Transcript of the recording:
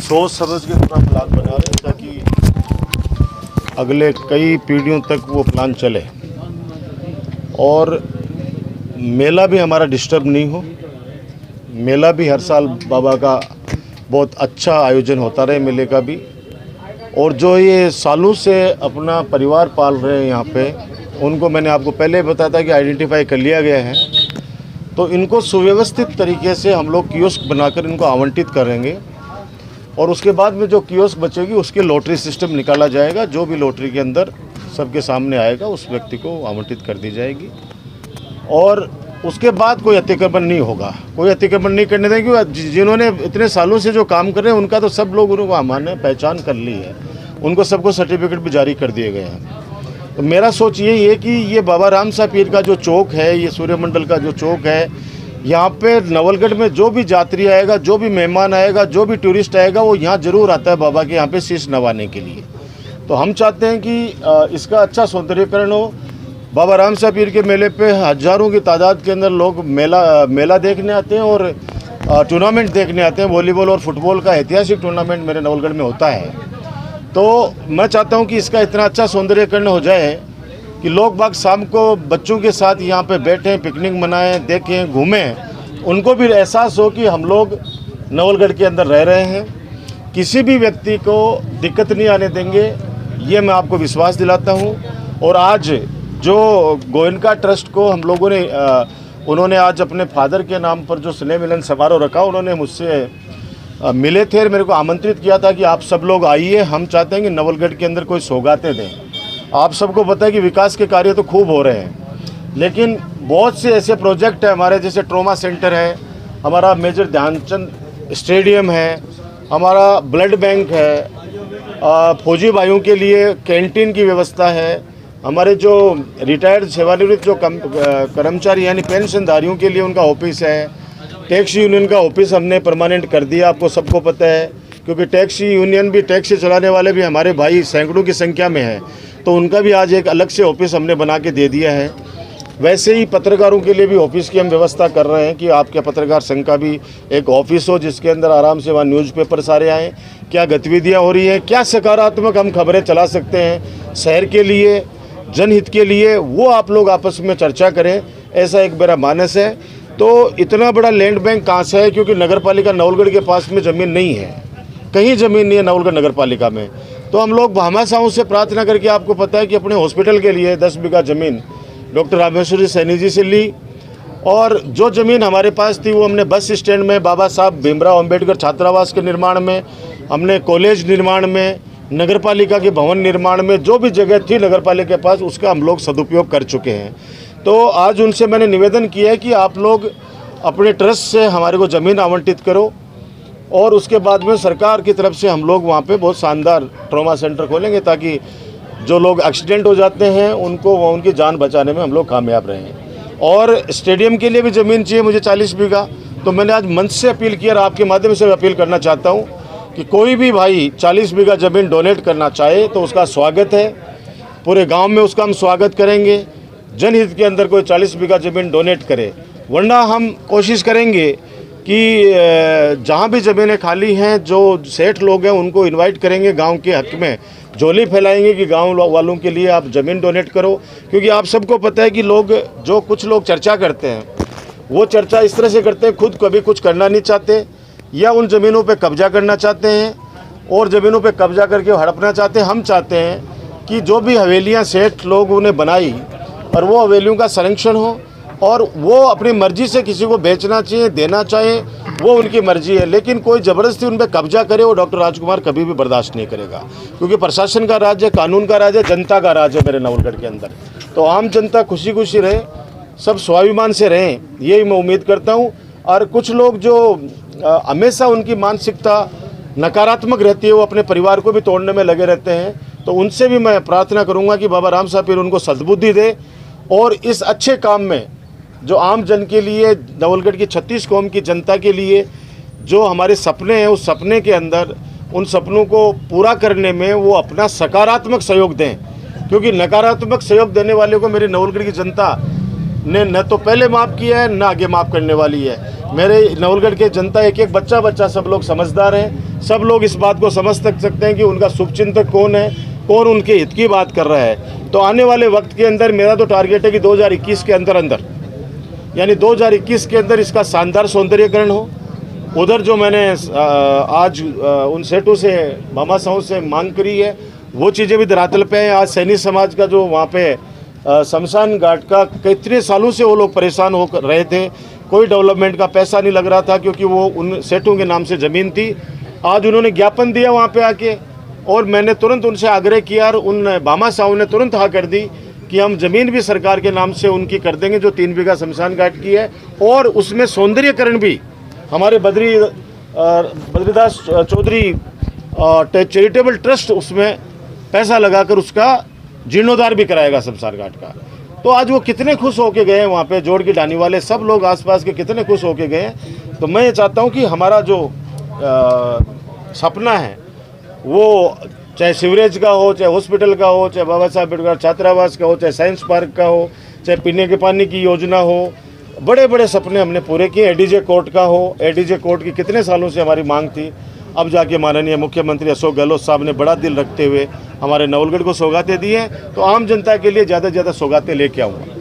सोच समझ के पूरा प्लान बना रहे हैं ताकि अगले कई पीढ़ियों तक वो प्लान चले और मेला भी हमारा डिस्टर्ब नहीं हो। मेला भी हर साल बाबा का बहुत अच्छा आयोजन होता रहे मेले का भी। और जो ये सालों से अपना परिवार पाल रहे हैं यहाँ पे, उनको मैंने आपको पहले बताया था कि आइडेंटिफाई कर लिया गया है, तो इनको सुव्यवस्थित तरीके से हम लोग कियोस्क बनाकर इनको आवंटित करेंगे और उसके बाद में जो कियोस्क बचेगी उसके लॉटरी सिस्टम निकाला जाएगा। जो भी लॉटरी के अंदर सबके सामने आएगा उस व्यक्ति को आवंटित कर दी जाएगी और उसके बाद कोई अतिक्रमण नहीं होगा, कोई अतिक्रमण नहीं करने देंगे। जिन्होंने इतने सालों से जो काम कर रहे हैं उनका तो सब लोग उनको हमने पहचान कर ली है, उनको सबको सर्टिफिकेट भी जारी कर दिए गए हैं। तो मेरा सोच यही है कि ये बाबा राम सा पीर का जो चौक है, ये सूर्यमंडल का जो चौक है, यहाँ पे नवलगढ़ में जो भी यात्री आएगा, जो भी मेहमान आएगा, जो भी टूरिस्ट आएगा, वो यहाँ ज़रूर आता है बाबा के यहाँ पे शीश नवाने के लिए। तो हम चाहते हैं कि इसका अच्छा सौंदर्यीकरण हो। बाबा राम सा पीर के मेले पे हज़ारों की तादाद के अंदर लोग मेला देखने आते हैं और टूर्नामेंट देखने आते हैं। वॉलीबॉल और फुटबॉल का ऐतिहासिक टूर्नामेंट मेरे नवलगढ़ में होता है। तो मैं चाहता हूँ कि इसका इतना अच्छा सौंदर्यीकरण हो जाए कि लोग बाग शाम को बच्चों के साथ यहाँ पे बैठें, पिकनिक मनाएं, देखें, घूमें, उनको भी एहसास हो कि हम लोग नवलगढ़ के अंदर रह रहे हैं। किसी भी व्यक्ति को दिक्कत नहीं आने देंगे, ये मैं आपको विश्वास दिलाता हूँ। और आज जो गोयनका ट्रस्ट को हम लोगों ने उन्होंने आज अपने फादर के नाम पर जो स्नेह मिलन समारोह रखा, उन्होंने मुझसे मिले थे और मेरे को आमंत्रित किया था कि आप सब लोग आइए, हम चाहते हैं कि नवलगढ़ के अंदर कोई सौगातें दें। आप सबको पता है कि विकास के कार्य तो खूब हो रहे हैं, लेकिन बहुत से ऐसे प्रोजेक्ट हैं हमारे, जैसे ट्रॉमा सेंटर है, हमारा मेजर ध्यानचंद स्टेडियम है, हमारा ब्लड बैंक है, फौजी भाइयों के लिए कैंटीन की व्यवस्था है, हमारे जो रिटायर्ड सेवानिवृत्त जो कर्मचारी यानी पेंशनधारियों के लिए उनका ऑफिस है, टैक्सी यूनियन का ऑफिस हमने परमानेंट कर दिया, आपको सबको पता है, क्योंकि टैक्सी यूनियन भी, टैक्सी चलाने वाले भी हमारे भाई सैकड़ों की संख्या में है, तो उनका भी आज एक अलग से ऑफिस हमने बना के दे दिया है। वैसे ही पत्रकारों के लिए भी ऑफिस की हम व्यवस्था कर रहे हैं कि आपके पत्रकार संघ का भी एक ऑफिस हो, जिसके अंदर आराम से वहाँ न्यूज़पेपर सारे आएँ, क्या गतिविधियाँ हो रही हैं, क्या सकारात्मक हम खबरें चला सकते हैं शहर के लिए, जनहित के लिए, वो आप लोग आपस में चर्चा करें, ऐसा एक मेरा मानस है। तो इतना बड़ा लैंड बैंक कहाँ से है, क्योंकि नगर पालिका नवलगढ़ के पास में ज़मीन नहीं है, कहीं ज़मीन नहीं है नवलगढ़ नगर पालिका में। तो हम लोग भामाशाहों से प्रार्थना करके, आपको पता है कि अपने हॉस्पिटल के लिए 10 बीघा ज़मीन डॉक्टर रामेश्वरी सैनी जी से ली, और जो ज़मीन हमारे पास थी वो हमने बस स्टैंड में, बाबा साहब भीमराव अंबेडकर छात्रावास के निर्माण में, हमने कॉलेज निर्माण में, नगर पालिका के भवन निर्माण में, जो भी जगह थी नगर पालिका के पास, उसका हम लोग सदुपयोग कर चुके हैं। तो आज उनसे मैंने निवेदन किया है कि आप लोग अपने ट्रस्ट से हमारे को ज़मीन आवंटित करो और उसके बाद में सरकार की तरफ से हम लोग वहाँ पे बहुत शानदार ट्रॉमा सेंटर खोलेंगे, ताकि जो लोग एक्सीडेंट हो जाते हैं उनको उनकी जान बचाने में हम लोग कामयाब रहें। और स्टेडियम के लिए भी ज़मीन चाहिए मुझे 40 बीघा। तो मैंने आज मंच से अपील किया और आपके माध्यम से अपील करना चाहता हूँ कि कोई भी भाई 40 बीघा ज़मीन डोनेट करना चाहे तो उसका स्वागत है, पूरे गाँव में उसका हम स्वागत करेंगे। जनहित के अंदर कोई 40 बीघा ज़मीन डोनेट करे, वरना हम कोशिश करेंगे कि जहाँ भी ज़मीनें खाली हैं, जो सेठ लोग हैं उनको इनवाइट करेंगे, गांव के हक में झोली फैलाएंगे कि गांव वालों के लिए आप ज़मीन डोनेट करो। क्योंकि आप सबको पता है कि कुछ लोग चर्चा करते हैं, वो चर्चा इस तरह से करते हैं, खुद कभी कुछ करना नहीं चाहते या उन ज़मीनों पे कब्जा करना चाहते हैं और ज़मीनों पे कब्जा करके हड़पना चाहते हैं। हम चाहते हैं कि जो भी हवेलियाँ सेठ लोगों ने बनाई और वो हवेलियों का संरक्षण हो और वो अपनी मर्जी से किसी को बेचना चाहिए, देना चाहे, वो उनकी मर्जी है, लेकिन कोई ज़बरदस्ती उन पर कब्जा करे वो डॉक्टर राजकुमार कभी भी बर्दाश्त नहीं करेगा। क्योंकि प्रशासन का राज है, कानून का राज है, जनता का राज है मेरे नवलगढ़ के अंदर। तो आम जनता खुशी खुशी रहे, सब स्वाभिमान से रहें, यही मैं उम्मीद करता हूँ। और कुछ लोग जो हमेशा उनकी मानसिकता नकारात्मक रहती है, वो अपने परिवार को भी तोड़ने में लगे रहते हैं, तो उनसे भी मैं प्रार्थना करूँगा कि बाबा राम साहब पीर उनको सद्बुद्धि दे और इस अच्छे काम में जो आम जन के लिए, नवलगढ़ की 36 कौम की जनता के लिए जो हमारे सपने हैं, उस सपने के अंदर उन सपनों को पूरा करने में वो अपना सकारात्मक सहयोग दें। क्योंकि नकारात्मक सहयोग देने वाले को मेरी नवलगढ़ की जनता ने न तो पहले माफ़ किया है न आगे माफ़ करने वाली है। मेरे नवलगढ़ के जनता एक एक बच्चा सब लोग समझदार हैं, सब लोग इस बात को समझ सकते हैं कि उनका शुभचिंतक कौन है, कौन उनके हित की बात कर रहा है। तो आने वाले वक्त के अंदर मेरा तो टारगेट है कि 2021 के अंदर यानी 2021 के अंदर इसका शानदार सौंदर्यीकरण हो। उधर जो मैंने आज उन सेठों से, मामा साहू से मांग करी है, वो चीज़ें भी धरातल पे हैं। आज सैनी समाज का जो वहाँ पे शमशान घाट का कितने सालों से वो लोग परेशान हो रहे थे, कोई डेवलपमेंट का पैसा नहीं लग रहा था क्योंकि वो उन सेठों के नाम से ज़मीन थी। आज उन्होंने ज्ञापन दिया वहाँ पे आके, और मैंने तुरंत उनसे आग्रह किया और उन मामा साहू ने तुरंत हाँ कर दी कि हम ज़मीन भी सरकार के नाम से उनकी कर देंगे जो 3 बीघा शमशान घाट की है, और उसमें सौंदर्यीकरण भी हमारे बद्रीदास चौधरी चैरिटेबल ट्रस्ट उसमें पैसा लगाकर उसका जीर्णोद्धार भी कराएगा शमशान घाट का। तो आज वो कितने खुश होके गए हैं, वहाँ पे जोड़ की डानी वाले सब लोग आसपास के कितने खुश होके गए हैं। तो मैं ये चाहता हूँ कि हमारा जो सपना है वो चाहे सीवरेज का हो, चाहे हॉस्पिटल का हो, चाहे बाबा साहब अम्बेडकर छात्रावास का हो, चाहे साइंस पार्क का हो, चाहे पीने के पानी की योजना हो, बड़े बड़े सपने हमने पूरे किए। एडीजे कोर्ट का हो, एडीजे कोर्ट की कितने सालों से हमारी मांग थी, अब जाके माननीय मुख्यमंत्री अशोक गहलोत साहब ने बड़ा दिल रखते हुए हमारे नवलगढ़ को सौगातें दी हैं। तो आम जनता के लिए ज़्यादा से ज़्यादा सौगातें लेके आऊँगा।